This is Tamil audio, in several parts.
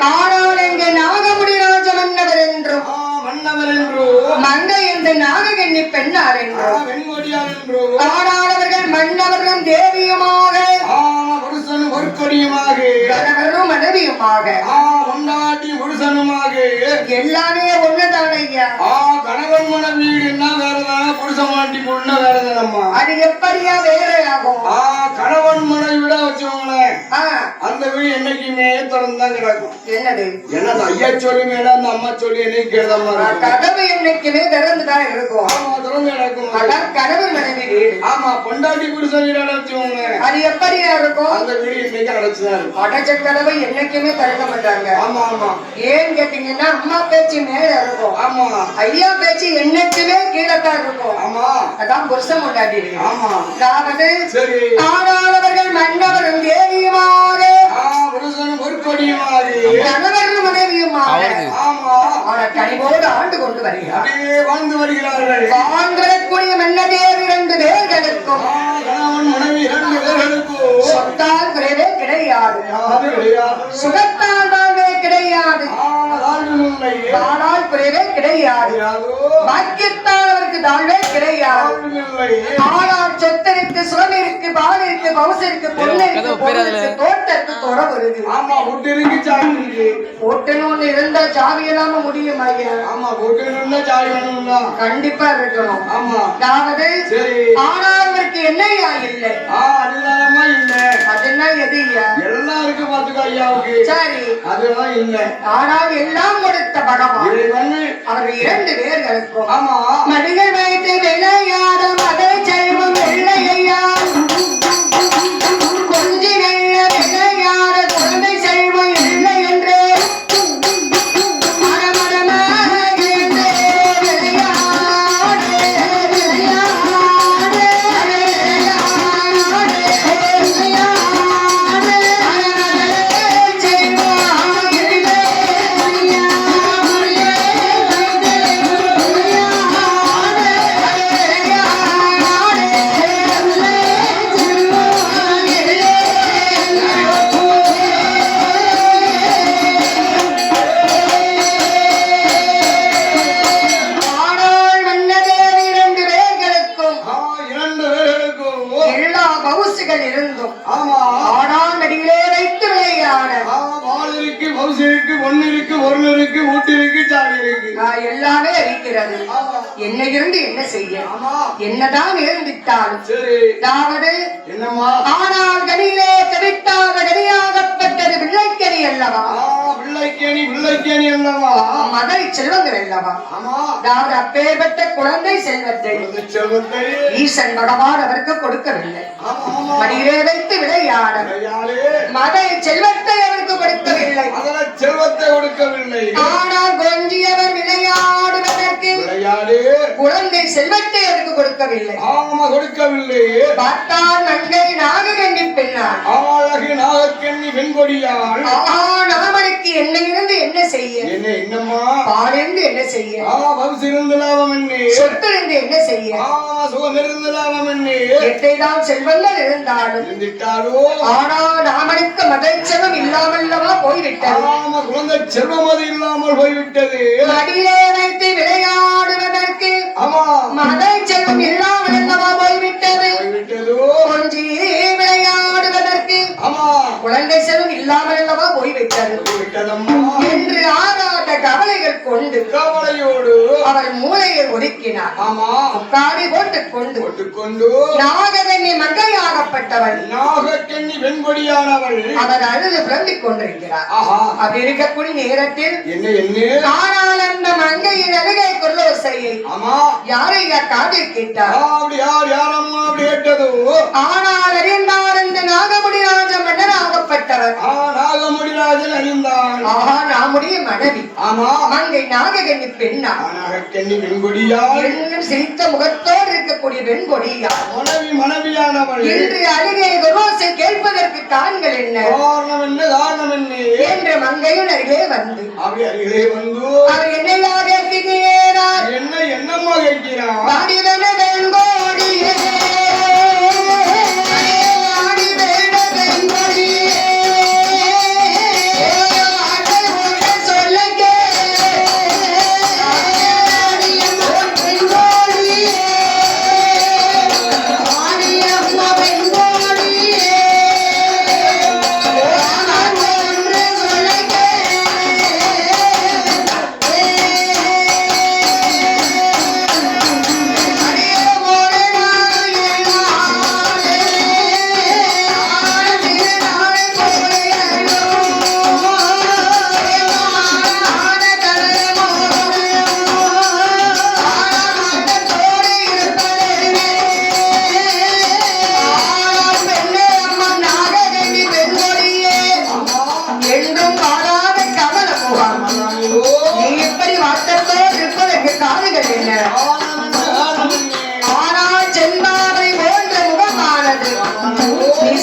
ஆனால் எங்க நாகமுடிராஜ மன்னவர் என்றும் மன்னவர் என்றும் மங்கை என்று நாககன்னி பெண்ணார் என்றும் வெண்கொடியார் என்றும் ஆனால் அவர்கள் மன்னவர்களும் தேவியுமாக புருஷனும் ஒரு கொடியுமாக கணவரும் மனைவியுமாக பொண்டாட்டி புருஷனுமாக எல்லாமே ஒண்ணுதான் ஐயா. கணவன் மனைவி வீடுன்னா வேறதானா புருஷன் மாட்டி பொண்ணா வேறதானம்மா? அது எப்படியா வேற ஆகும்? கணவன் மனைவி விட வச்சவங்களேன் அந்த வீடு என்னைக்குமே திறந்துதான் கிடக்கும். என்னது என்னது ஐயா சொல்லி மேல அந்த அம்மா சொல்லி என்னைக்கு கேள்தமா கதவு என்னைக்குமே திறந்துதான் இருக்கும். திறந்து கிடக்கும். அதான் கணவன் மனைவி வீடு. ஆமா பொண்டாட்டி புருஷன் வீடு வச்சவங்க அது எப்படியா இருக்கும்? அந்த வீடு இன்னைக்கு அடைச்சுதான் இருக்கும். அடைச்ச கதவை என்னைக்குமே திறக்க மாட்டாங்க. ஆமா ஆமா. ஏன்னு கேட்டீங்கன்னா அம்மா பேச்சு மேல இருக்கும். ஆமா. ஐயா பேச்சு என்னைக்குமே கீழத்தான் இருக்கும். ஆமா. அதான் புருஷன் கொண்டாடி. ஆமா. அதாவது சரி. ஆனானவர்கள் மன்னவரும் தேவியுமாக புருஷனும் ஒரு கொடியுமாக கணவரும் மனைவியுமாக ஆமா கனிவோடு ஆண்டு கொண்டு வருகிறார். வாழ்ந்து வருகிறார்கள். வாழ்ந்து வரக்கூடிய மன்னதேவி 2 பேர்களுக்கும் கணவன் மனைவி 2 பேர்களுக்கும் சொத்தால் குறைவே கிடையாது. சுகத்தால் வாழ்வே கிடையாது. தானால் குறைவே கிடையாது. பாக்கியத்தால் அவருக்கு தாழ்வே கிடையாது. ஆனால் சொத்தருக்கு சுகமிருக்கு பாலிருக்கு பவுசருக்கு பொண்ணிருக்கு தோட்டத்துக்கு துறவு இருக்கு. ஆமா ஒட்டிருக்கு சாவி இருக்கு. ஒட்டணும்னு இருந்தா சாவி இல்லாம முடியும் ஐயா. ஆமா ஒட்டணும்னா சாவி வேணும்னா கண்டிப்பா இருக்கணும். ஆமா அதாவது ஆனால் அவருக்கு என்னையா இல்லை. அதுதானமா இல்ல. அதுன்னா எது ஐயா? எல்லாம் இருக்கு பாத்துக்கோ ஐயாவுக்கு. சரி அதுதான் இல்ல. ஆனால் எல்லாம் கொடுத்த பகவான் அவர் 2 பேர்களுக்கும் ஆமா மடிகள் வைத்து விளையாட மதை செல்வம் வெள்ளை ஐயா. கொஞ்சி வெள்ள விளையாட குழந்தை செல்வம் இல்லை என்று இருந்தும் ஆனால் நடிகளே வைத்து விளையாட எல்லாமே இருக்கிறது. என்ன இருந்து என்ன செய்ய என்னதான் இருந்துட்டாலும் அதாவது ஆனால் கனியிலே தவிட்டாத கனியாகப்பட்டது பிள்ளைக்கனி அல்லவா? பிள்ளைக்கனி அல்லவா? மதை செல்வங்கள் அல்லவா? அதாவது அப்பேற்பட்ட குழந்தை செல்வத்தை ஈசன் பகவான் அவருக்கு கொடுக்கவில்லை. மடியிலே வைத்து விளையாட மதை செல்வத்தை அவருக்கு கொடுக்கவில்லை. செல்வத்தை கொடுக்கவில்லை. ஆனால் கொஞ்சியவர் விளையாடுவதற்கு குழந்தை செல்வத்தை அவருக்கு கொடுக்கவில்லை. ஆமா கொடுக்கவில்லை. பார்த்தால் மங்கை நாககன்னி பெண்ணாள். அழகு நாகக்கன்னி வெண்கொடியாள். அவனுக்கு என்ன இருந்து என்ன செய்ய? என்னம்மா பாலிருந்து என்ன செய்ய? வம்சிருந்து லாபம் என்ன? சொத்திருந்து என்ன செய்ய? சுகமிருந்து லாபம் என்ன? எத்தைதான் செல்வங்கள் இருந்தாலும் ஆனால் அவனுக்கு மதை செல்வம் இல்லாமல்லவா போய்விட்டது. குழந்தை செல்வம் அது இல்லாமல் போய்விட்டது. மடியிலே வைத்து விளையாடுவதற்கு மதை செல்வம் இல்லாமல் அல்லவா போய்விட்டது. கொஞ்சி விளையாடுவதற்கு குழந்தை செல்வம் இல்லாமல் அல்லவா போய்விட்டது என்று ஆறாத கவலைகள் கொண்டு கவலையோடு அவர் மூளையை ஒதுக்கினார். உட்காரி போட்டுக்கொண்டு நாககன்னி மங்கையாகப்பட்டவள் நாகக்கன்னி வெண்கொடியானவள் அவர் அழுது புலம்பிக் கொண்டிருக்கிறார். அப்படி இருக்கக்கூடிய நேரத்தில் ஆனால் அந்த மங்கையின் அழுகை குரலோசையை யாரையா காதில் கேட்டார். யாரம்மா அப்படி கேட்டதோ? ஆனால் அறிந்தார் இந்த நாகமுடிராஜ மன்னராகப்பட்டவர். நாகமுடிராஜன் அறிந்தார். நாமுடைய மனைவி மங்கை நாககன்னி பெண்ணா. நாகக்கன்னி வெண்கொடியாள் இன்னும் சிரித்த முகத்தோடு இருக்கக்கூடிய வெண்கொடியா மனைவியானவள் இன்று அழுகை குரலோசை கேட்பதற்கு காரணங்கள் என்ன? காரணம் என்ன என்று மங்கையின் அருகே வந்து அவர் என்னையா கேட்கிறார்? என்னம்மா கேட்கிறார்? வெண்கொடியே வெண்கொடியே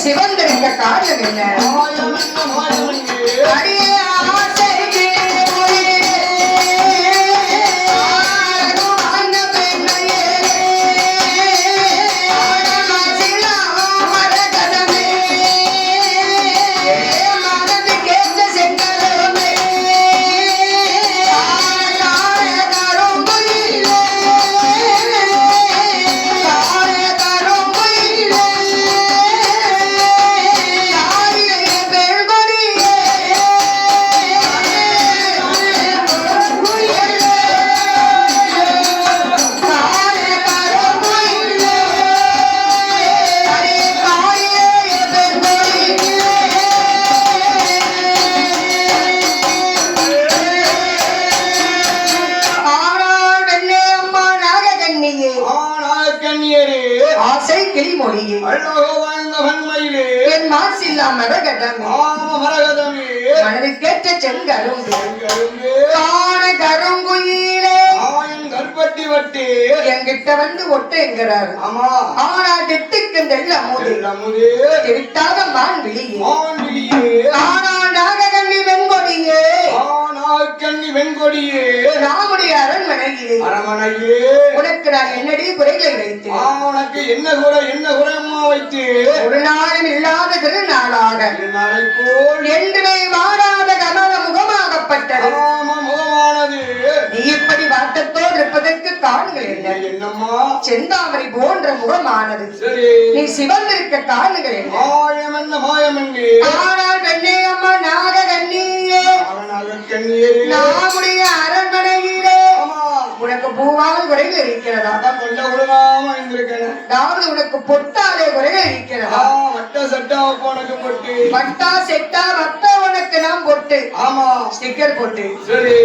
சிவந்திருக்க காரணம் என்ன? அடியே ஆசைக்கு என் மாசில்லாம் மனதுக்கேற்ற செங்கரும் காண கருங்குயிலே கற்பட்டி வட்டி என்கிட்ட வந்து ஒட்டு என்கிறார். ஆமா ஆனா திட்டுக்கு தெல்லமுதே விட்டாத மான் விழியே ஆனால் நாககண்ணி வெண்கொடியே கண்ணி வெண்கொடியே ராமுடைய அரண்மனையிலே உனக்கு நான் என்னடி குறைகளை வைத்தேன்? உனக்கு என்ன குறை அம்மா வைத்து ஒரு நாளும் இல்லாத திருநாளாக என்றுமே மாறாத கமல முகமாகப்பட்டது. முகமானது நீ இப்படி வாட்டத்தோடு இருப்பதற்கு காரணங்கள் என்ன? என்னம்மா செந்தாமரை போன்ற முகமானது நீ சிவந்திருக்க காரணங்கள் என்ன? மாயம் என்ன ஆனால் பெண்ணே அம்மா நாககண்ணியே நாமுடைய அரண்மனையிலே உனக்கு பூவால் குறைகள் இருக்கிறதா? அதாவது உனக்கு பொட்டாலே குறைகள் இருக்கிறதா? பட்டா செட்டா வட்ட உனக்கு நாம் பொட்டு ஸ்டிக்கர் போட்டு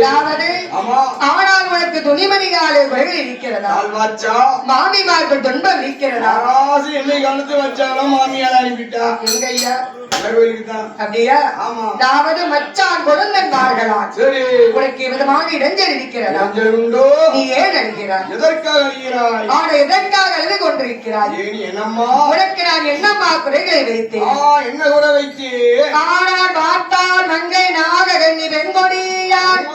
அதாவது ஆனால் உனக்கு துணிமணிகாலே குறைகள் இருக்கிறதா? மாமிமார்கள் துன்பம் இருக்கிறதா? என்னை கழுத்து வச்சாலும் மாமியார் அனுப்பிட்டா எங்க ஐயா அப்படியா? அதாவது மச்சான் குழந்தன் வாழ்களான் உனக்கு விதமாக இடைஞ்சல் இருக்கிறதா? நீ ஏன் அழுகிறாய்? எதற்காக அழுகிறாய்? ஆனா எதற்காக அழுது கொண்டிருக்கிறாய்? உனக்கு நான் என்னம்மா குறைகளை வைத்தேன்? என்ன குறை வைத்து? ஆனால் பார்த்தால் மங்கை நாககண்ணி வெண்கொடியான்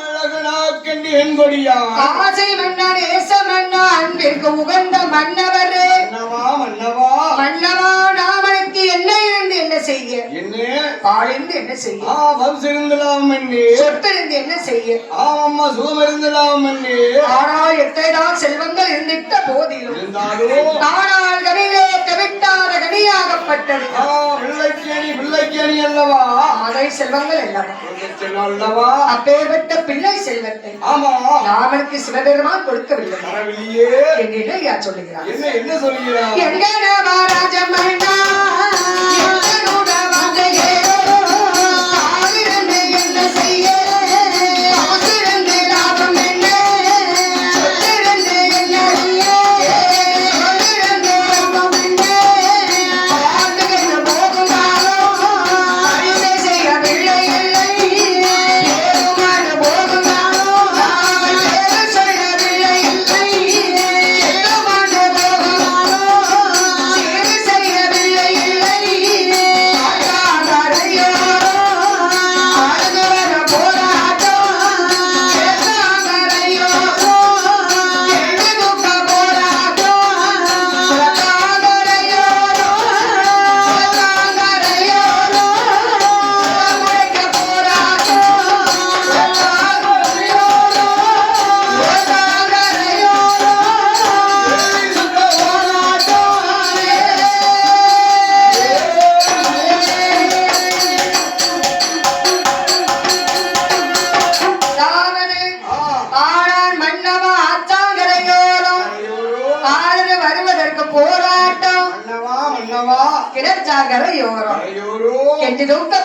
ஆசை மன்னா நேச மன்னா அன்பிற்கு உகந்த மன்னவரே மன்னவா நாமனுக்கு என்ன இருந்து என்ன செய்ய? பாலிருந்து என்ன செய்ய? சொத்திருந்து என்ன செய்ய? ஆனால் எத்தனைதான் செல்வங்கள் இருந்திட்ட போதிலும் ஆனால் கனிலே தவிட்டாத கனியாகப்பட்டது அதை செல்வங்கள் அல்லவா அப்பேற்பட்ட பிள்ளை செல்வத்தை ராமனுக்கு சிவபெருமான் கொடுக்கவில்லை என்று யார் சொல்லுகிறார்? என்ன சொல்லுகிறார்? எங்க ராஜமன்னா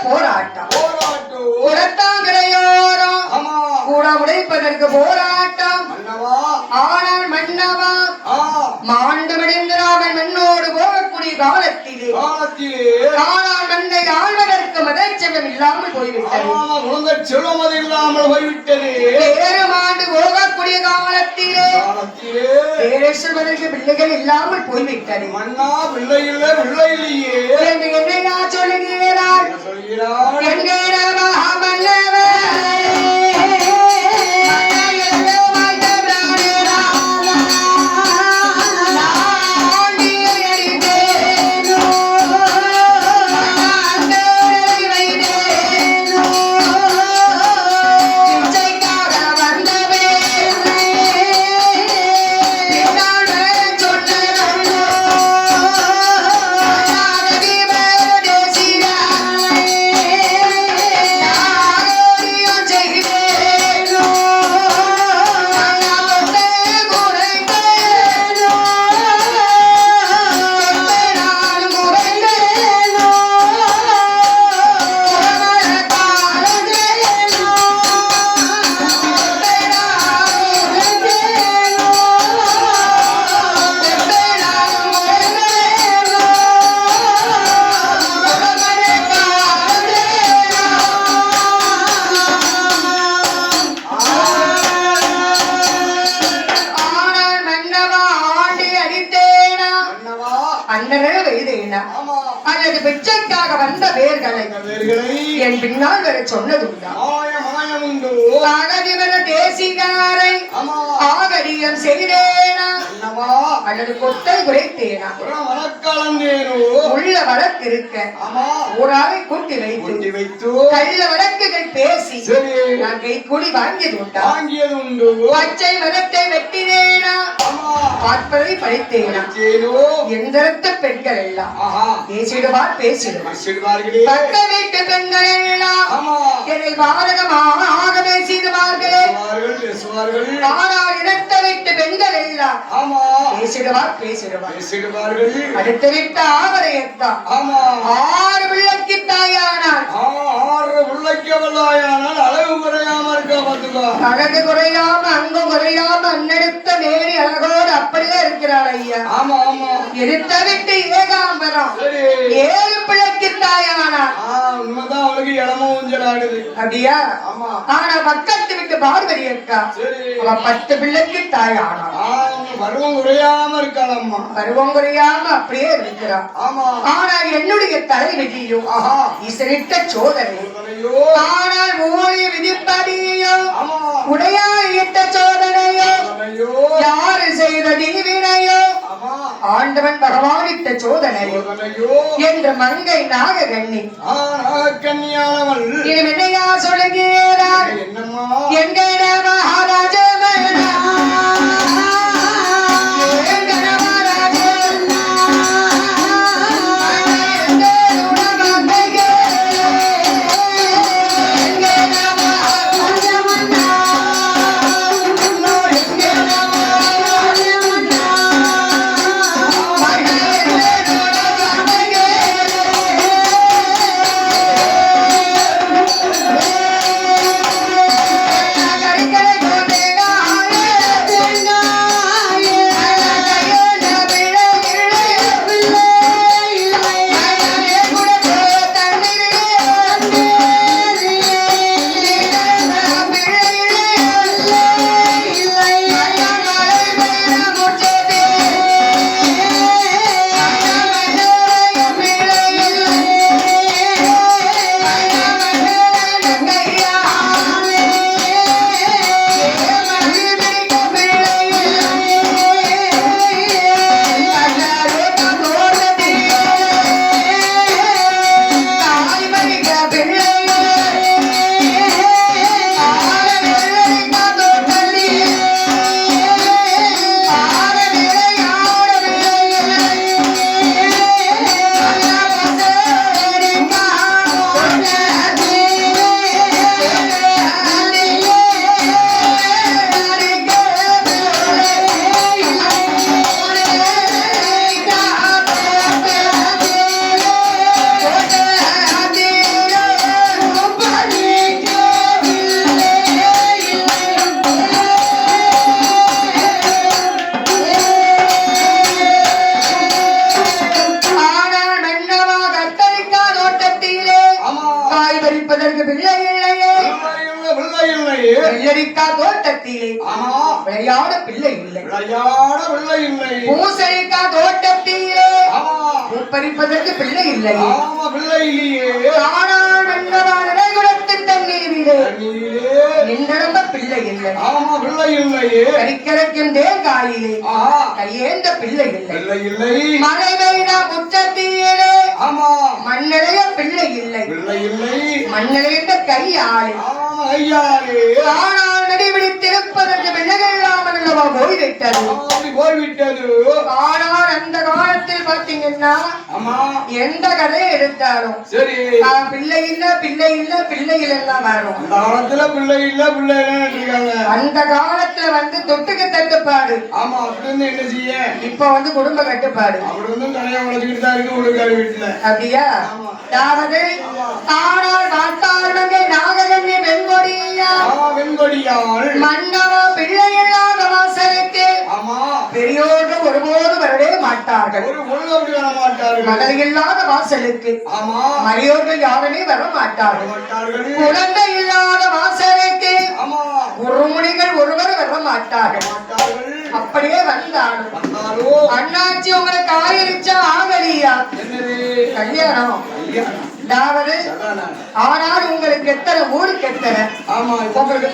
போராட்டம் கூட உடைப்பதற்கு போராட்டம். ஆனால் மன்னவா மாண்டு மடிந்திராமன் மண்ணோடு போகக்கூடிய காலத்திலே ஆனால் மண்ணை ஆழ்வதற்கு மத செல்வம் இல்லாமல் போய்விட்டது. ஆமா, குழந்தை செல்வம் அது இல்லாமல் போய்விட்டது. பேருமாண்டு போகக்கூடிய காலத்திலே பேரை சொல்வதற்கு பிள்ளைகள் இல்லாமல் போய்விட்டது. மன்னா பிள்ளை இல்லை, பிள்ளை இல்லையே என்று என்னையா சொல்லுகிறார்? சொல்கிறார். என்கிற மகாமன்னவர் அல்லது பிச்சைக்காக வந்த வேர்களை என் பின்னால் வர சொன்னதுண்டா? அகதிவர தேசிகாரை ஆகடியம் செய்தேனா அல்லது கொத்தை குறைத்தேனா? உள்ள வழக்கு இருக்க ஊராவை கூட்டி வைத்து கள்ள வழக்குகள் பேசி நான் கை கூலி வாங்கியது உண்டா? பச்சை மரத்தை வெட்டினேனா? பார்ப்பதை படித்தேனா? எந்திரத்த பெண்கள் எல்லாம் பேசிடுவார் பேசிடுவார்களே. பக்க வீட்டு பெண்கள் எல்லாம் என்னை பாரகமாக பேசிடுவார்களே. ஆனால் இடத்த வீட்டு பெண்கள் எல்லாம் பேசிடுவார் பேசிடுவார்கள். அடுத்த வீட்டு ஆவரையத்தான் 6 பிள்ளைக்கு தாயானால் 6 பிள்ளைக்கு அவளாயானால் அழகு குறையாம இருக்கா பார்த்துக்கோ. அழகு குறையாம அங்கும் குறையாம அன்னெடுத்த மேரி அழகோடு அப்படியே இருக்கிறாள் ஐயா. ஆமா ஆமா. எடுத்த விட்டு ஏகாம்பரம் 7 பிள்ளைக்கு தாயானா உண்மைதான். அவளுக்கு இடமோ ஊஞ்சல் ஆடுது. அப்படியா? ஆமா. ஆனா பக்கத்து விட்டு பார்வதி இருக்கா, அவ 10 பிள்ளைக்கு தாயானா பருவம் குறையாம இருக்காளம்மா. பருவம் குறையாம அப்படியே இருக்கிறா. ஆமா. ஆனா என்னுடைய தலை விதியும் இசைத்த சோதனை. ஆனால் ஊழி விதிப்பதியோ உடையாயிட்ட சோதனையோ யாரு செய்த தீவினையோ ஆண்டவன் பகவானிட்ட சோதனையோ என்று மங்கை நாககண்ணி கன்னியானவள் இனி என்னையா சொல்லுகிறார்? என்கிற மகாராஜ வெள்ளரிக்காய் தோட்டத்திலே ஆமா விளையாட பிள்ளை இல்லை விளையாட பிள்ளை இல்லை பூசணிக்காய் தோட்டத்திலே ஆமா பூப்பறிப்பதற்கு பிள்ளை இல்லை ஆமா பிள்ளை இல்லையே ஆனால் மன்னவான குடத்து தண்ணீரிலே தண்ணீரிலே நின்றம்ப பிள்ளை இல்லை ஆமா பிள்ளை இல்லையே கறிக்கரைக்கும் தேங்காயிலே ஆஹா கையேந்த பிள்ளை இல்லை பிள்ளை இல்லை மழை பெய்தா முற்றத்திலே ஆமா மண்ணடைய பிள்ளை இல்லை பிள்ளை இல்லை மண்ணடைந்த கை ஆளு ஆமா ஐயாரே ஆனால் நடிபிடித்திருப்பதற்கு பிள்ளைகள் இல்லாமல் அல்லவா போய்விட்டது அப்படி போய்விட்டது ஆனால் அந்த காலத்தில் பாத்தீங்கன்னா ஆமா எந்த கதையை எடுத்தாலும் சரி பிள்ளை இல்ல பிள்ளை இல்ல பிள்ளை இல்லைன்னா வரும் அந்த காலத்துல பிள்ளை இல்ல பிள்ளை இல்லன்னு இருக்காங்க அந்த காலத்துல வந்து தொட்டுக்கு தட்டுப்பாடு ஆமா அப்படி வந்து என்ன செய்ய இப்ப வந்து குடும்ப கட்டுப்பாடு அப்படி வந்து தனியா உழைச்சிக்கிட்டு தான் இருக்கு உடுக்காரு வீட்டுல அப்படியா அதாவது ஆனால் வார்த்தாருடனே நாககண்ணி வெண்கொடியா ஆமா வெண்கொடியாள் மன்னவா பிள்ளை இல்லாத வாசலுக்கு ஆமா பெரியோர்கள் ஒருபோது வரவே மாட்டார்கள் ஒரு பொழுது அப்படி வர மாட்டார்கள் மகள் இல்லாத வாசலுக்கு ஆமா மரியோர்கள் யாருமே வர மாட்டார்கள் மாட்டார்கள் குழந்தை இல்லாத வாசலுக்கு ஆமா குருமுனிகள் ஒருவர் வர மாட்டார்கள் மாட்டார்கள் அப்படியே வந்தாலும் வந்தாரோ அண்ணாச்சி உங்களுக்கு ஆயிருச்சா ஆகலியா என்னது கல்யாணம் ஐயா அதாவது அதானே. ஆனால் உங்களுக்கு எத்தனை ஊருக்கு எத்தனை ஆமா உங்களுக்கு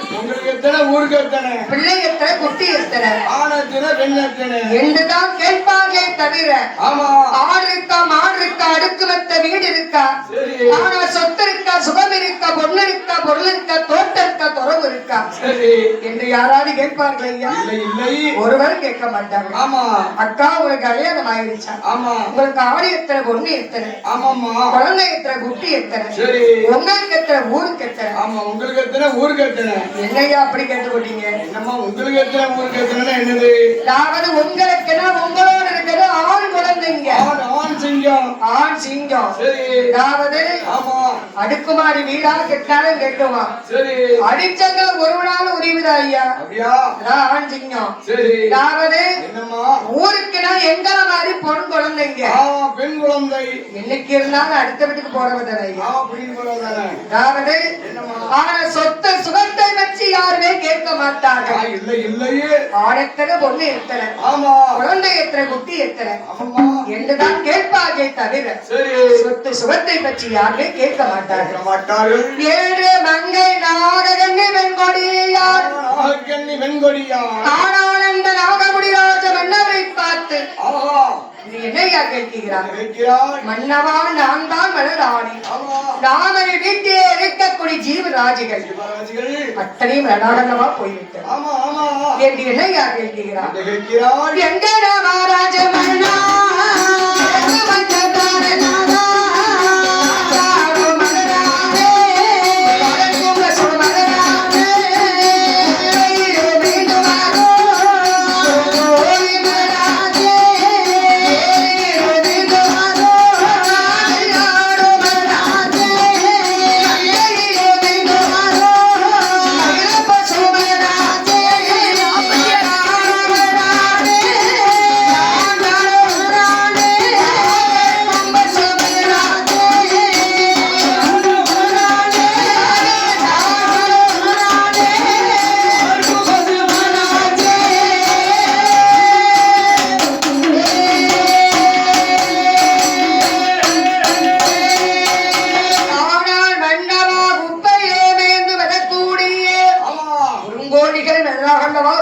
எத்தனை ஊருக்கு எத்தனை பிள்ளை எத்தனை குட்டி எத்தனை ஆணத்தின பெண் எத்தனை என்றுதான் கேட்பாங்களே தவிர ஆமா ஆடு இருக்கா மாடு இருக்கா அடுக்கு மத்த வீடு இருக்கா சரி ஆனா சொத்து இருக்கா சுகம் இருக்கா பொண்ணு இருக்கா பொருள் இருக்கா தோட்டம் இருக்கா துறவு இருக்கா சரி என்று யாராவது கேட்பார்கள் ஐயா இல்லை இல்லை ஒருவர் கேட்க மாட்டாங்க ஆமா அக்கா உங்களுக்கு கல்யாணம் ஆயிடுச்சா ஆமா உங்களுக்கு ஆடு எத்தனை பொண்ணு எத்தனை ஆமாம்மா குழந்தை எத்தனை குட்டி எத்தனை சரி உங்களுக்கு எத்தனை ஊருக்கு எத்தனை ஆமா உங்களுக்கு எத்தனை ஊருக்கு எத்தனை என்னையா அப்படி கேட்டுக்கொண்டீங்க என்னம்மா உங்களுக்கு எத்தனை ஊருக்கு எத்தனை என்னது அதாவது உங்களுக்குன்னா உங்களோட இருக்கிறது ஆண் குழந்தைங்க ஆண் சிங்கம் ஆண் சிங்கம் சரி அதாவது ஆமா அடுக்குமாடி வீடா கெட்டாலும் கெட்டுவான் சரி அடிச்சங்க ஒரு நாள் உரிவுதா ஐயா அப்படியா அதான் ஆண் சிங்கம் சரி அதாவது என்னம்மா ஊருக்குன்னா எங்களை மாதிரி பொன் குழந்தைங்க ஆமா பெண் குழந்தை என்னைக்கு இருந்தாலும் அடுத்த வீட்டுக்கு போறவங்க தானே ஐயா அப்படின்னு போறதானே அதாவது என்னம்மா ஆனா சொத்தை சுகத்தை வச்சு யாருமே கேட்க மாட்டார்கள் இல்லை இல்லையே ஆடெத்தனை பொண்ணு எத்தனை ஆமா குழந்தை எத்தனை குட்டி எத்தனை ஆமாம்மா என்றுதான் கேட்பார்களே தவிர சரி சொத்து சுகத்தை பற்றி யாருமே கேட்க மாட்டார்கள் கேட்க மாட்டார்கள் ஏழு மங்கை நாககண்ணி வெண்கொடியார் நாகக்கண்ணி வெண்கொடியா ஆனால் அந்த நாகமுடிராஜ மன்னரை பார்த்து ஆஹா இது என்னையா கேட்கிறார் கேட்கிறாய் மன்னவா நான் தான் மலராணி ஆமா ராமனை வீட்டிலே இருக்கக்கூடிய ஜீவராஜிகள் சிவராஜிகள் அத்தனையும் நடாடலமா போய்விட்டது ஆமா ஆமா என்று என்னையா கேட்கிறார் என்ன கேட்கிறாய் எங்க ராமராஜ மன்னா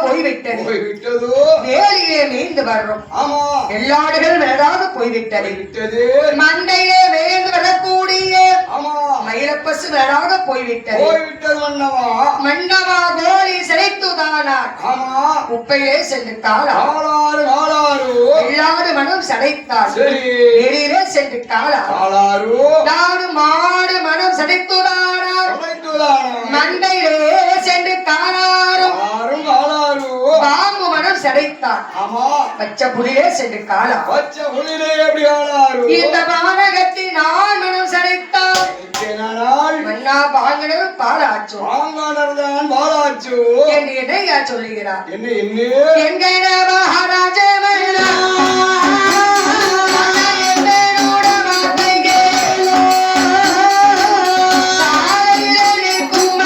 போய்விட்டது வேலியிலே மேய்ந்து வர்றோம் ஆமா எல்லாடுகள் மேலாக போய்விட்டது விட்டது மண்டையிலே மேய்ந்து வரக்கூடிய ஆமா மயிலப்பசு மேலாக போய்விட்டது போய்விட்டது மன்னவா மன்னவா கோழி சிறைத்துதானார் ஆமா குப்பையிலே சென்று காலா ஆளாறு ஆளாறு எல்லாடு மனம் சடைத்தார் சரி வெளியிலே சென்று காலா ஆளாறு நாடு மாடு மனம் சடைத்துதானார் மண்டையிலே சென்று காலாரும் ஆளாரும் ஆளாறு பாம்பு மனம் சடைத்தார் ஆமா பச்சை புலியே சென்று காலா பச்சை புலிலே எப்படி ஆளாறு இந்த பானகத்தின் நான் மனம் சடைத்தார் நாள் மன்னா பாங்கனவர் பாலாச்சோ வாங்கானர்தான் வாழாச்சு என்று என்னையா சொல்லுகிறார் என்ன என்ன என்கிற மகாராஜ மன்னா என்னோட வார்த்தையே சாலையிலே நிற்கும்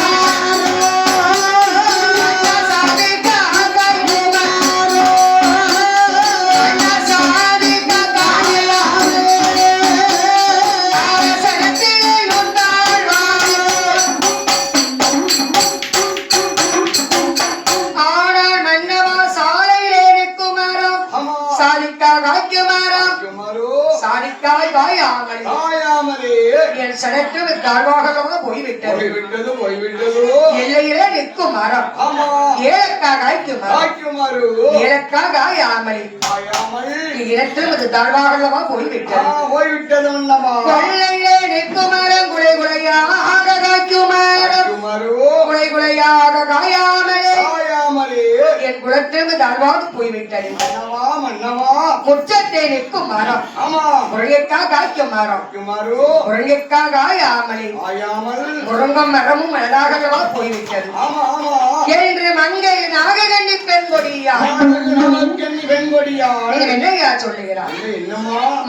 என் சனத்து தாழ்வாகலமா போய்விட்டது எல்லையிலே நிற்கும் மரம் ஏலக்காய் காய்க்கும் மரம் ஏலக்காய் காயாமலை இடத்தில் தாழ்வாகலமா போய்விட்டது கொள்ளையிலே நிற்கும் மரம் குலை குலையாக காய்க்கும் மரம் குலை குலையாக காயாமலே என் குலத்திற்கு தாழ்வாக போய்விட்டது முற்றத்தை நிற்கும் மரம் முருங்கைக்காய் காய்க்கும் மரம் முருங்கைக்காய் காயாமலே முருங்கம் மரமும் அழகாகவா போய்விட்டது என்று மங்கை நாககண்ணி பெண்கொடியாள் என்னையா சொல்லுகிறார்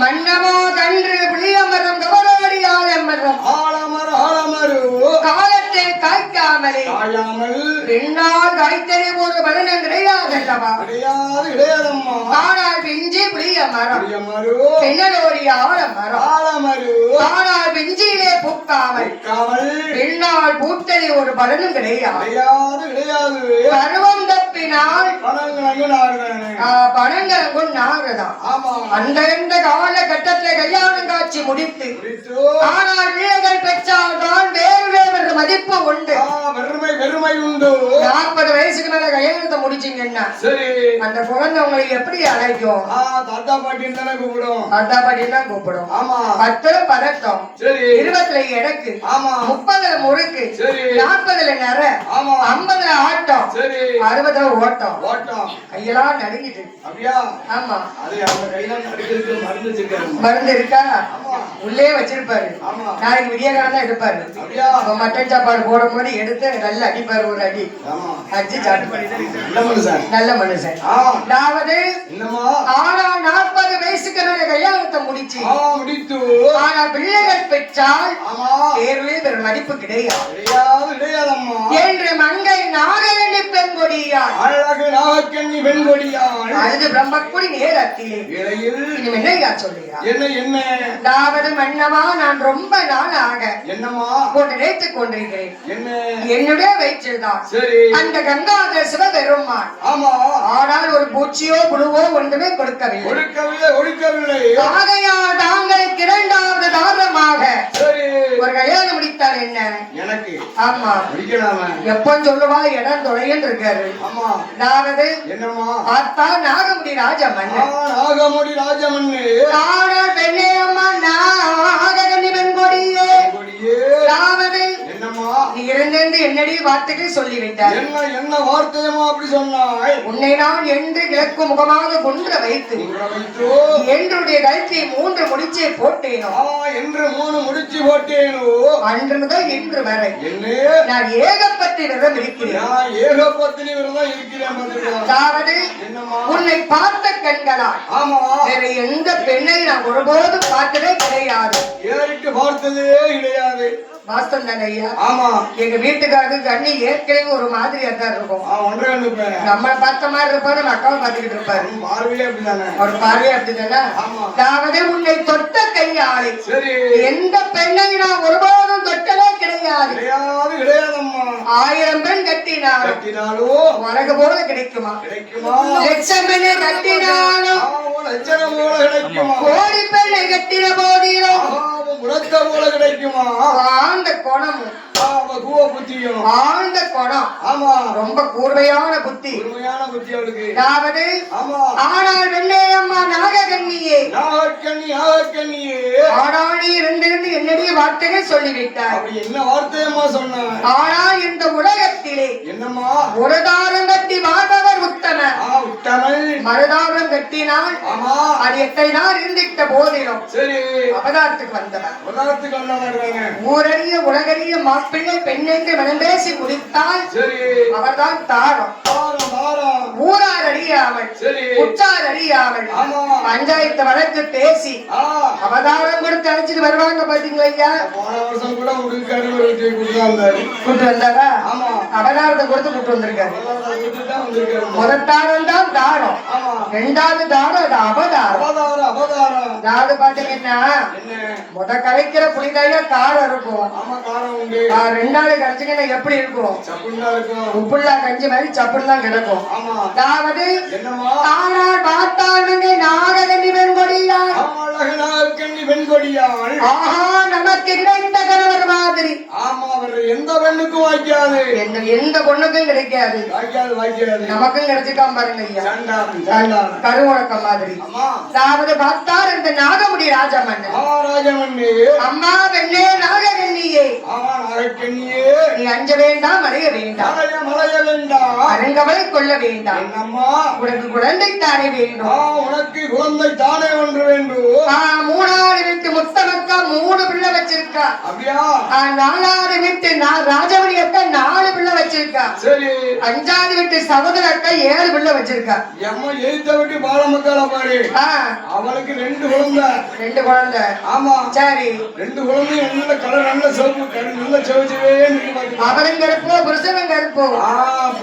மன்னமோ கன்று புளியமரம் கவலோடியால் எம்மரம் காலத்தை காய்க்காமலே பெண்ணால் காய்த்தனை ஒரு பலனம் கிடையாதல்லவா ஆனால் பிஞ்சி புளிய மரம் பெண்ணலோடி ஆலமரம் ஆனால் பிஞ்சியிலே பூக்காமல் பெண்ணால் பூத்தனை ஒரு பலனும் கிடையாது பருவம் தப்பினால் பணங்களும் நாடுதான் அந்த காலகட்டத்தில் கல்யாணம் காட்சி முடித்து ஆனால் வீரர்கள் பெற்றால் தான் வேறு மதிப்பு உண்டு பெருமை உண்டு 40 வயசுக்கு மேல கல்யாணத்தை முடிச்சீங்கன்னா அந்த குழந்தை உங்களை எப்படி அழைக்கும் தாத்தா பாட்டின்னு தானே கூப்பிடும் தாத்தா பாட்டின்னு தான் கூப்பிடும் 10 பதட்டம் 20 எடக்கு 30 முறுக்கு 40 நர 50 ஆட்டம் 60 ஓட்டம் கையெல்லாம் நடுங்கிட்டு அப்படியா ஆமா அது அவங்க கையெல்லாம் நடுக்கிறதுக்கு மருந்து இருக்கா உள்ளே வச்சிருப்பாரு நாளைக்கு விடிய காலம் தான் எடுப்பாரு மட்டன் சாப்பாடு போடும் போது எடுத்து நல்லா அடிப்பாரு ஒரு அடி அடிச்சு நல்ல மனுஷன் அதாவது ஆனா 40 வயசுக்கு மேல கல்யாணத்தை முடிச்சு ஆனா பிள்ளைகள் பெற்றால் தேர்வே பெரும் மதிப்பு கிடையாது என்று மங்கை நாககண்ணி பெண்கொடியாள் அது பிரம்மக்குடி நேரத்திலே என்னையா சொல்லுகிறார் அதாவது மன்னமா நான் ரொம்ப நாளாக போட்டு நினைத்துக் கொண்டிருக்கிறேன் என்னுடைய வயிற்றில்தான் அந்த கங்காதர சிவபெருமான் ஆனால் ஒரு பூச்சியோ புழுவோ ஒன்றுமே கொடுக்கவில்லை ஆகையால் தாங்களுக்கு 2வது தாரமாக ஒரு கல்யாணம் முடித்தார் என்ன எனக்கு ஆமா எப்ப சொல்லுவா இடம் தொலைன்னு இருக்காரு அதாவது ஆத்தா நாகமுடி ராஜமன் ஆனால் பெண்ணே அம்மா நாககண்ணி பெண்கொடியே அதாவது இருந்திருந்து என்னடி வார்த்தைகள் சொல்லிவிட்டார் என்ன வார்த்தையமா அப்படி சொன்னாய் உன்னை நான் என்று கிழக்கு முகமாக கொன்ற வைத்து என்னுடைய கழுத்தை 3 முடிச்சை போட்டேனோ என்று 3 முடிச்சு போட்டேனோ அன்று முதல் இன்று வரை நான் ஏகப்பத்தி விரதம் இருக்கிறேன் அதாவது உன்னை பார்த்த கண்களால் வேற எந்த பெண்ணை நான் ஒருபோதும் பார்த்ததே கிடையாது பார்த்ததே கிடையாது வாஸ்தம் தானே ஐயா ஆமா எங்க வீட்டுக்காரருக்கு கண்ணி ஏற்கனவே ஒரு மாதிரியா தான் இருக்கும் நம்ம பார்த்த மாதிரி இருப்பாரு நம்ம அக்காவை பார்த்துக்கிட்டு இருப்பாரு ஒரு பார்வையே அப்படிதானே அதாவது உன்னை தொட்ட கையாளை எந்த பெண்ணை நான் ஒருபோதும் தொட்டலே கிடையாது 1000 பெண் கட்டினாலும் உனக்கு போல கிடைக்குமா லட்சம் பெண்ணை கட்டினாலும் கோடி பெண்ணை கட்டின போதிலும் கிடைக்குமா ஆழ்ந்த குணமும் ஆழ்ந்த குணம் ஆமா ரொம்ப கூர்மையான புத்தி அதாவது ஆனால் வெள்ளையம்மா நாககண்ணியே ஆனாடி இருந்திருந்து என்னுடைய வார்த்தைகள் சொல்லிவிட்டார் என்ன வார்த்தையம்மா சொன்ன ஆனால் இந்த உலகத்திலே என்னம்மா ஒரு தாரம் கட்டி வாழ்பவர் உத்தமர் மறுதாரம் கட்டினால் அது எத்தனை நாள் இருந்திட்ட போதிலும் அவதாரத்துக்கு வந்தவர் ஊரறிய உலகறிய மாப்பிள்ளை பெண்ணென்று மனம் பேசி முடித்தால் அவர்தான் தாரம் ஊரார் அறியாமல் உற்றார் அறியாமல் பஞ்சாயத்து வழக்கு பேசி அவதாரம் கொடுத்து அழைச்சிட்டு வருவாங்க பாத்தீங்களா ஐயா கூட்டு வந்தாரா அவதாரத்தை கொடுத்து கூட்டு வந்திருக்காரு. முதல் தாரம் தான் தாரம், ரெண்டாவது தாரம் அது அவதாரம். அதாவது பாத்தீங்கன்னா முத கரைக்கிற புளிதாயில காரம் இருக்கும், ரெண்டாவது கரைச்சிங்கன்னா எப்படி இருக்கும்? உப்புள்ளா கஞ்சி மாதிரி சப்புன்னு தான் கிடக்கும். அதாவது ஆனால் பார்த்தாங்க நாககன்னி வெண்கொடியாள், ஆஹா நமக்கு கிடைத்த கணவர் மாதிரி. ஆமா, அவர் எந்த பெண்ணுக்கும் வாய்க்காது, எந்த பொண்ணுக்கும் கிடைக்காது, நமக்கும் கிடைச்சிக்காம பாருங்க ஐயா, கருவணக்கம் மாதிரி. அதாவது பார்த்தார் இந்த நாகமுடி ராஜமன்னன், அம்மா பெண்ணே நாககன்னியே, நீ அஞ்ச வேண்டாம் அடைய வேண்டாம், அருங்கவளை கொள்ள வேண்டாம், உனக்கு குழந்தை தானே வேண்டும், உனக்கு குழந்தை தானே ஒன்று வேண்டும். மூணாவது வீட்டு முத்தமக்கா 3 பிள்ளை வச்சிருக்கா, அப்படியா? 4வது வீட்டு ராஜமணி அக்கா 4 பிள்ளை வச்சிருக்கா, சரி. 5வது வீட்டு சகோதர அக்கா 7 பிள்ளை வச்சிருக்கா. எம்மா எழுத்த விட்டு பாலமக்கால பாரு, அவளுக்கு 2 குழந்தை. ஆமா, சரி. 2 குழந்தை நல்ல கலர், நல்ல சிவப்பு, நல்ல செவச்சிவே. அவரும் கருப்போ புருஷனும் கருப்போ,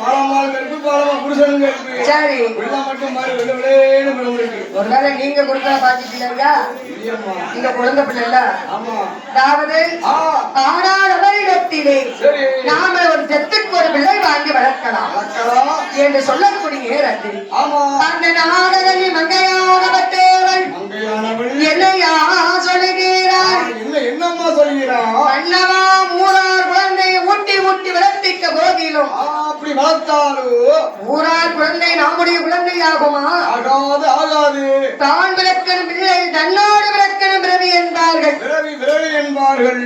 பாலமால் கருப்பு, பாலமா புருஷனும் கருப்பு, சரி. பிள்ளை மட்டும் மாறி ஒருவேளை நீங்க கொடுத்தா பாத்துட்டீங்களா? நீங்க குழந்தை பிள்ளை. அதாவது ஆனால் அவரிடத்திலே நாம ஒரு செத்துக்கு ஒரு பிள்ளை வாங்கி வளர்க்கலாம் என்று சொல்லக்கூடிய நேரத்தில் அந்த நாககன்னி மங்கையானவள் என்னையா சொல்லுகிறார்? என்னம்மா சொல்கிறார்? அண்ணவா 3ஆர் குழந்தையை ஊட்டி வளர்த்திக்க போதிலும் அப்படி வளர்த்தாலும் 3ஆர் குழந்தை நம்முடைய குழந்தையாகுமா? ஆகாது. தான் விளக்கணும் பிள்ளை தன்னோடு விளக்கணும் பிறவி என்பார்கள்.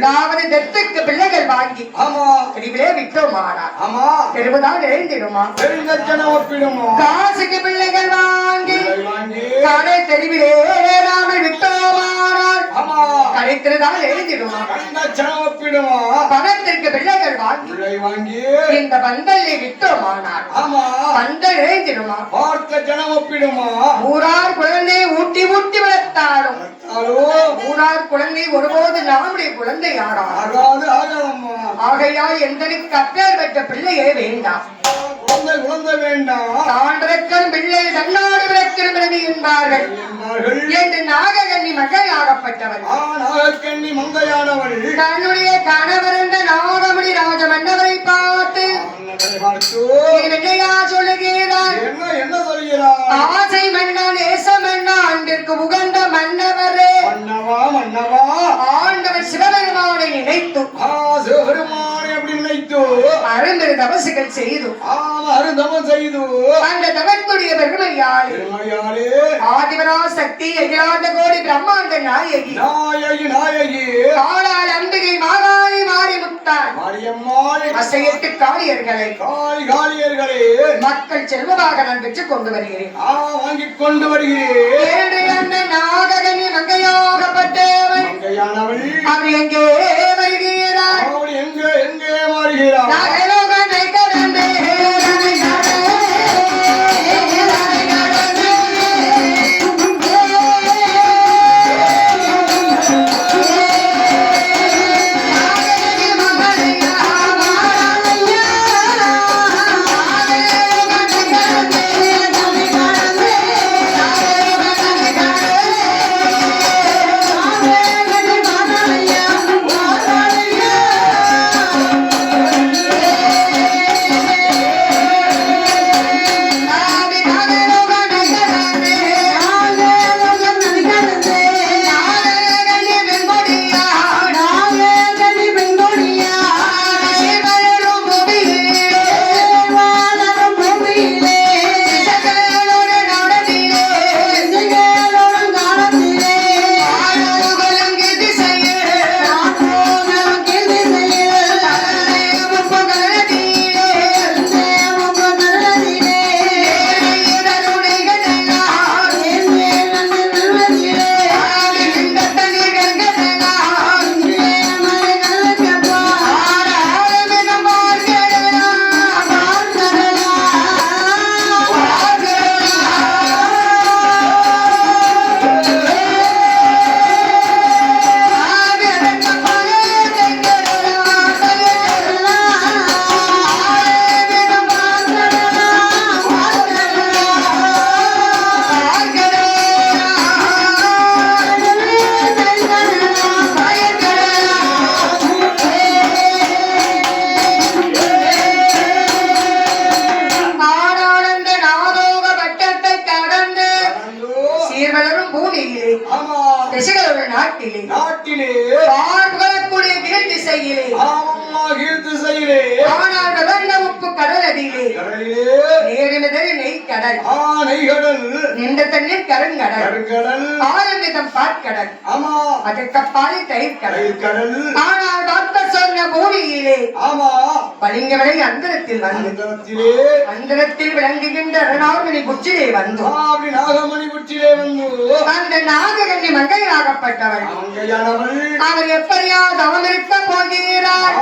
அதாவது தெத்துக்கு பிள்ளைகள் வாங்கி தெருவிலே விட்டோமானா தெருவுதான் எழுந்திடுமா? காசுக்கு பிள்ளைகள் வாங்கி கடை தெருவிலே நாமல் விட்டோமானால் கடைத்திருதான் எழுந்திடுமா? பணத்திற்கு பிள்ளைகள் வாங்கி இந்த பந்தலை விட்டோமானால் பந்தல் எழுந்திடுமா? ஊரார் குழந்தையை ஊட்டி வளர்த்தாலும் ஊரார் குழந்தை ஒருபோது நம்முடைய குழந்தை ஆகாது. ஆகையால் எந்தனுக்கு அப்பேர் பெற்ற பிள்ளையே வேண்டாம், குழந்தை வேண்டாம், தாண்டரக்கன் பிள்ளை தன்னோடு விளக்கிற பிறவி என்பார்கள் என்று நாககன்னி மங்கையாகப்பட்டவள். நாகக்கன்னி மங்கையானவள் தன்னுடைய கணவர் என்ற நாகமுடி ராஜ மன்னவரை பார்த்து என்னையா சொல்லுகிறார்? என்ன சொல்கிறார்? ஆசை மன்னா நேச மன்னா அன்பிற்கு உகந்த மன்னவரே, ஆண்டவர் சிவபெருமானை நினைத்து அரும்பெரு தபசுகள் செய்து அந்த தவத்துடைய பெருமையாலே ஆதிவரா சக்தி அகிலாண்ட கோடி பிரம்மாண்ட நாயகி காலால் அம்பிகை மாகாளி மாறி முத்தார் அசையட்டு காளியர்களை மக்கள் செல்வமாக நான் பெற்றுக் கொண்டு வருகிறேன், வாங்கிக் கொண்டு வருகிறேன். நாககன்னி மங்கையாகப்பட்டவன் அவர் எங்கே வருகிறார்? எங்கே மாறுகிறார்? Yeah. திசைகளோட நாட்டிலே பார்ப்புகளக்கூடிய கீழ் திசையிலே ஆனால் வளர்ந்த உப்பு கடல் அடியிலே நேரினதறி நெய்க்கடல் நின்ற தண்ணீர் கருங்கடல் ஆரம்பிதம் பாற்கடல் அதற்கப்பாலே தயிர்கடல் ஆனால் டாக்டர் சொன்ன பூமியிலே பளிங்கவரை அந்தரத்தில் வந்து அந்தரத்தில் விளங்குகின்ற அரணாமணி புற்றிலே வந்து அந்த நாககண்ணி மங்கையாகப்பட்டவள் அவர் எப்படியா தவம் இருக்க போகிறார்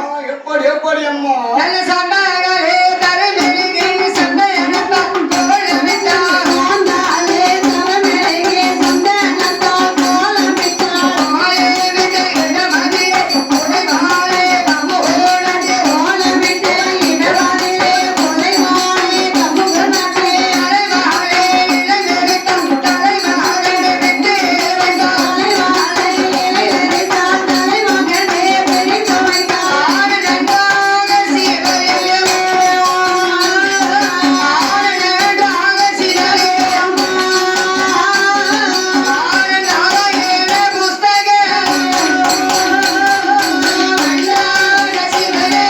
எப்படி அம்மா நல்ல சந்தானங்களே தரமெழுகி சந்தனத்தா கோலமிட்டார் ஆண்டாலே தரமெழுகி சந்தனத்தா கோலமிட்டார் மாலே விட்டு இடமதிலே கொலைவாளே தமுகனே கோலமிட்டு இடமதிலே கொலைவாளே தமுகனே அலைவாளே இளைஞரிடம் தலைவாளே விட்டு வந்தாளே இளைஞரிடம் தலைவாளே வெறித்து வைத்தார் நன்றாக சீதையே நன்றாக சீதையே நாராயண புஸ்தக நன்றாக சீதையே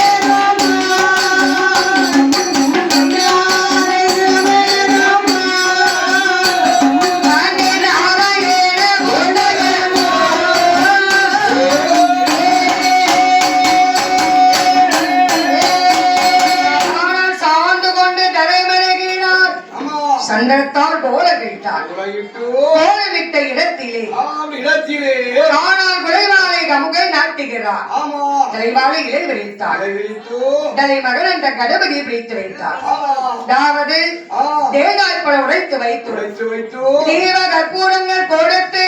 சார்ந்து கொண்டு தலைமறைகிறார் சந்தனத்தால் கோலமிட்டார் கோலமிட்ட இடத்திலே ஆனால் குலைவாளை கமுகை நாட்டுகிறார் தலைவாளை இலை விரித்தார் தலைமகன் அந்த கணபதியை பிடித்து வைத்தார் அதாவது தேங்காய் பழம் உடைத்து வைத்து தீவ கற்பூரங்கள் கொடுத்து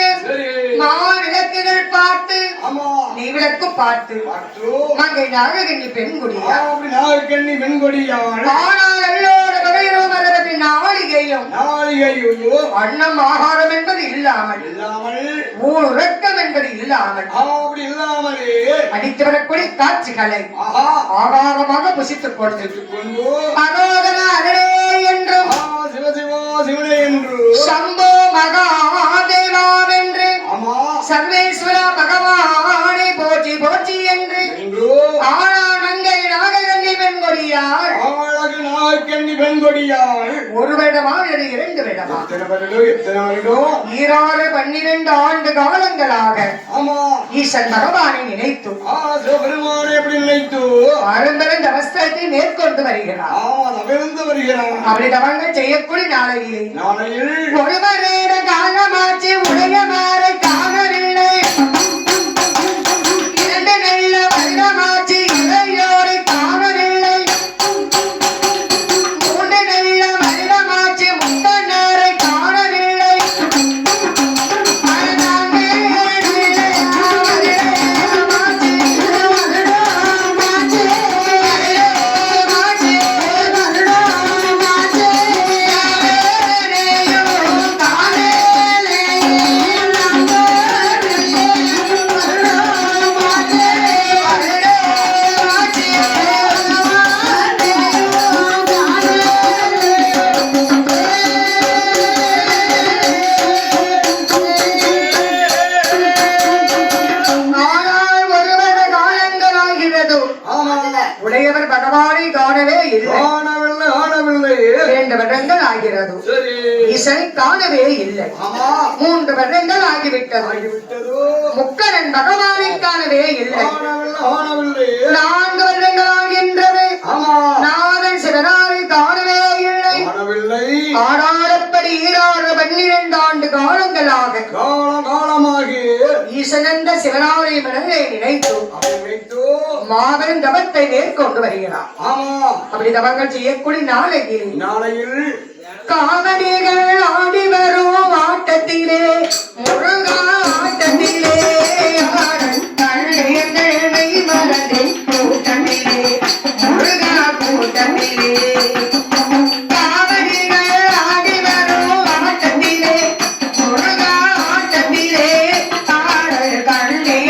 மாவிளக்குகள் பார்த்து நீ விளக்கு பார்த்து மங்கை நாககண்ணி பெண்குடியார் ஆனால் எல்லோரு வகையிலும் மரபு நாளிகையும் அன்னம் ஆகாரம் என்பது இல்லாமல் ஊர் உறக்கம் என்பது இல்லாமல் அடித்து வரக்கூடிய காட்சிகளை ஆகாரமாக புசித்துக் கொண்டு அரோகரா அரே என்றும் சம்போ மகாதேவாவென்று சர்வேஸ்வர பகவானை போற்றி போற்றி என்று ஆனால் மங்கை நாககண்ணி பெண்கொடியாள் ஒரு வருடமா அல்லது 2 வருடமா 12 ஆண்டு காலங்களாக ஈசன் பகவானை நினைத்து பரம்பரந்த அவஸ்தத்தை மேற்கொண்டு வருகிறார் அப்படி தவங்கள் செய்யக்கூடிய நாளையில் ஒரு வருட காலமாச்சு உடையமாறு காணவில்லை 2 நல்ல வருடமாச்சு இளையோரை காணவில்லை 3 நல்ல வருடமாச்சு முத்தனரை காணவில்லை 14 உடையவர் பகவானை காணவே இல்லை 2 வருடங்கள் ஆகிறது ஈசனை காணவே இல்லை 3 வருடங்கள் ஆகிவிட்டது முக்கரன் பகவானை காணவே இல்லை 4 வருடங்கள் ஆகின்றது நாதன் சிவனாரை காணவே இல்லை ஆடாரப்படி 12 ஆண்டு காலங்களாக ஈசனந்த சிவனாரை மனதை நினைத்து மாபெரும் தவத்தை மேற்கொண்டு வருகிறார் அப்படி தவங்கள் செய்யக்கூடிய நாளையில் காவடிகள் ஆடி வரும் ஆட்டத்திலே முருகா ஆட்டத்திலே மறந்தே கூட்டத்திலே முருகா கூட்டத்திலே காவடிகள் ஆடி வரும் ஆட்டத்திலே முருகா ஆட்டத்திலே கண்ணை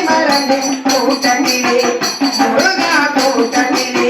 மறந்தே கூட்டத்திலே முருகா கூட்டத்திலே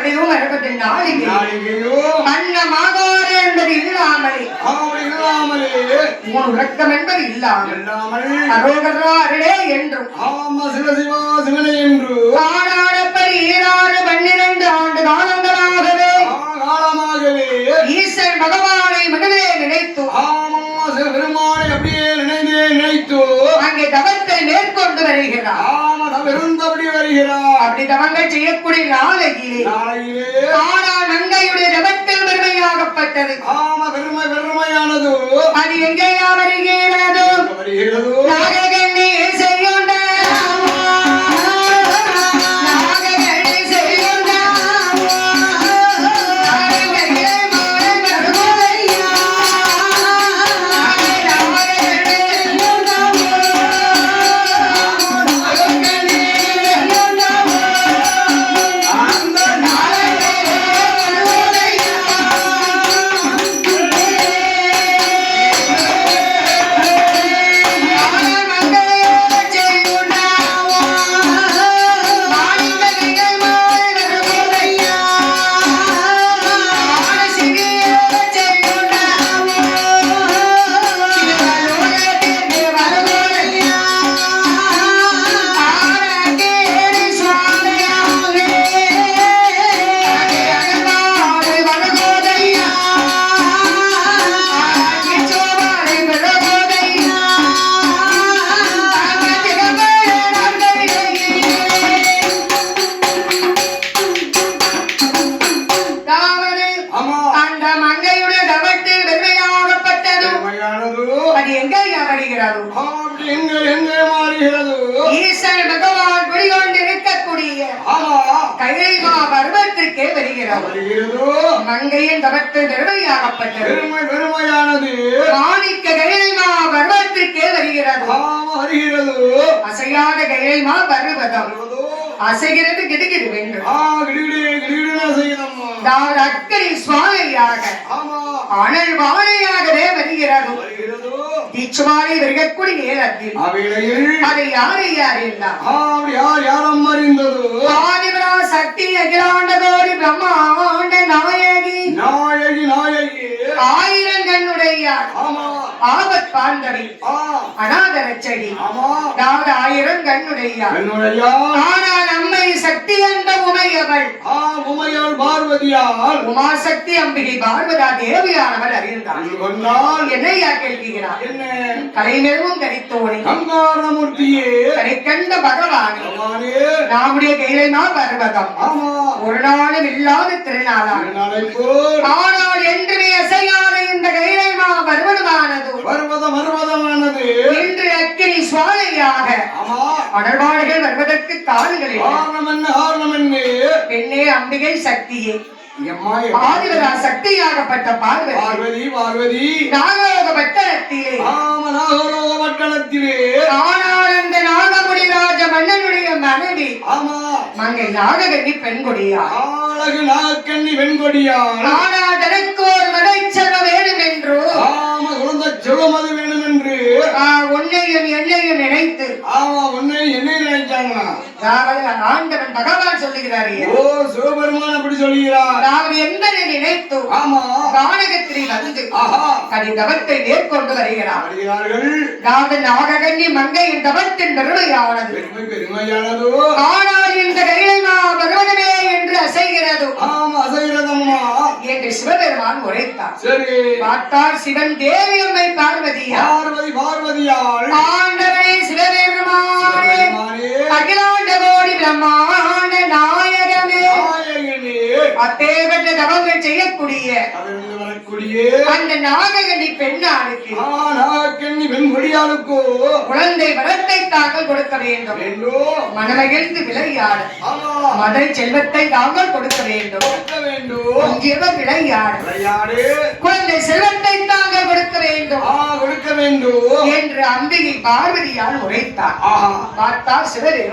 மறுபடியும் 60 நாளிகை நாளிகையும் அன்னமாகாது என்பது இல்லாமலே அப்படி இல்லாமலே உன் உறக்கம் என்பது இல்லாமல் இல்லாமல் அரோகரா அருளே என்றும் ஆமா சிவசிவா சிவனை என்று ஆனாடப்படி 12 ஆண்டு காலங்களாகவே காலமாகவே ஈசன் பகவானை மனதிலே நினைத்து ஆமா சிவபெருமானை அப்படியே நினைத்து அங்கே தவத்தை மேற்கொண்டு வருகிறார். ஆமா இருந்தபடி வருகிறார். அப்படி தவங்கள் செய்யக்கூடிய நாளையிலே ஆனால் மங்கையுடைய தவத்தில் பெருமையாகப்பட்டது. ஆமா பெருமையானது அது எங்கேயா வருகிறது? நாககண்ணி செய்யுண்ட ஈசன் பகவான் குடிகொண்டிருக்கக்கூடிய கைலைமா பர்வத்திற்கே வருகிறது. மங்கையின் தவத்தில் பெருமையாகப்பட்டது பெருமையானது மாணிக்க கைலைமா பர்வத்திற்கே வருகிறது. அசையாத கைலைமா பர்வதம் அசைகிறது கிடுகிடு வென்று அக்கறை சுவாலையாக அனல் வாழையாகவே வருகிறது. தீச்சுமாலை வருகக்கூடிய நேரத்தில் அதை யார் அறிந்தது ஆதிபரா சக்தி அகிலாண்ட கோடி பிரம்மாண்ட நாயகி ஆயிரம் கண்ணுடைய ஆபத் பாந்தவி அநாதரச்சடி அதாவது 1000 கண்ணுடைய ஆனால் அம்மை சக்தி என்ற உமையவள் பார்வதியால் உமா சக்தி அம்பிகை பார்வதா தேவியானவள் அறிந்தாள். என்னையா கேள்விகிறார்? கலைமெருவும் கரித்தோனே கங்காரமூர்த்தியே கரை கண்ட பகவானே நம்முடைய கைலைமா பர்வதம் ஒரு நாளும் இல்லாத திருநாளாக ஆனால் என்றுமே அசையாத இந்த கைலைமா பர்வதமானது இன்று அக்கினி சுவாலையாக அடர்வாடுகள் வருவதற்கு காரணங்கள் பெண்ணே அம்பிகை சக்தியே ஆதிவரா சக்தியாகப்பட்ட பார்வதி நாகலோக பட்டணத்திலே ஆனால் அந்த நாகமுடி ராஜ மன்னனுடைய மனைவி மங்கை நாககன்னி பெண்கொடியா ஆனால் தனக்கு ஒரு மனை செல்வ வேண்டும் என்று உன்னையும் என்னையும் நினைத்து ஆண்டவன் பகவான் சொல்லுகிறார். சிவபெருமான் அப்படி சொல்கிறார். என்பதை நினைத்து கானகத்திலே வந்து தவத்தை மேற்கொண்டு வருகிறார். நாககன்னி மங்கையின் தவத்தின் பெருமையானது ஆனால் இந்த கைலைமா பகவனமே என்று அசைகிறது என்று சிவபெருமான் உரைத்தார். பார்த்தார் சிவன் தேவி அம்மை பார்வதியால் ஆண்டவனே சிவபெருமானே அகிலாண்ட கோடி பிரம்மாண்ட நாயகமே அப்பேற்பட்ட தவங்கள் செய்யக்கூடிய அந்த நாககன்னி பெண்ணாளுக்கு குழந்தை வரத்தை தாங்கள் கொடுக்க வேண்டும். மனமகிழ்ந்து விளையாட மதை செல்வத்தை தாங்கள் கொடுக்க வேண்டும். விளையாடு குழந்தை செல்வத்தை தாங்கள் கொடுக்க வேண்டும் என்று அம்பிகை பார்வதியால் உரைத்தார். பார்த்தார் சிவரே